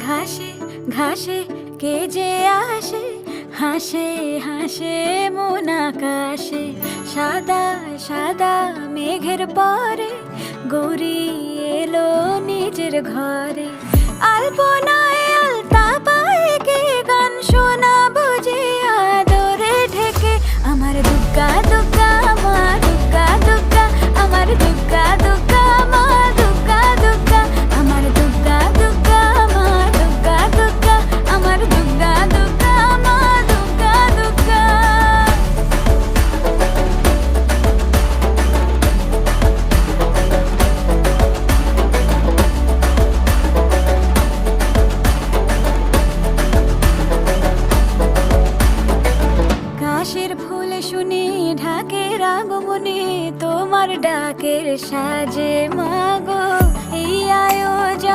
ঘাসে ঘাসে কে যে আসে, হাসে হাসে মন আকাশে। সাদা সাদা মেঘের পরে গৌরী এলো নিজের ঘরে। আলপনায় আলতা পায়ে কে গান শোনাবো যে আদরে ঢেকে। আমার দুগ্গা দুগ্গা মা দুগ্গা দুগ্গা, আমার দুগ্গা দুগ্গা মা দুগ্গা দুগ্গা, আমার দুগ্গা দুগ্গা মা দুগ্গা দুগ্গা, আমার দুগ্গা দুগ্গা মা দুগ্গা দুগ্গা। কাশের ফুল শুনি ঢাকের আগমনে, তোমার ডাকের সাজে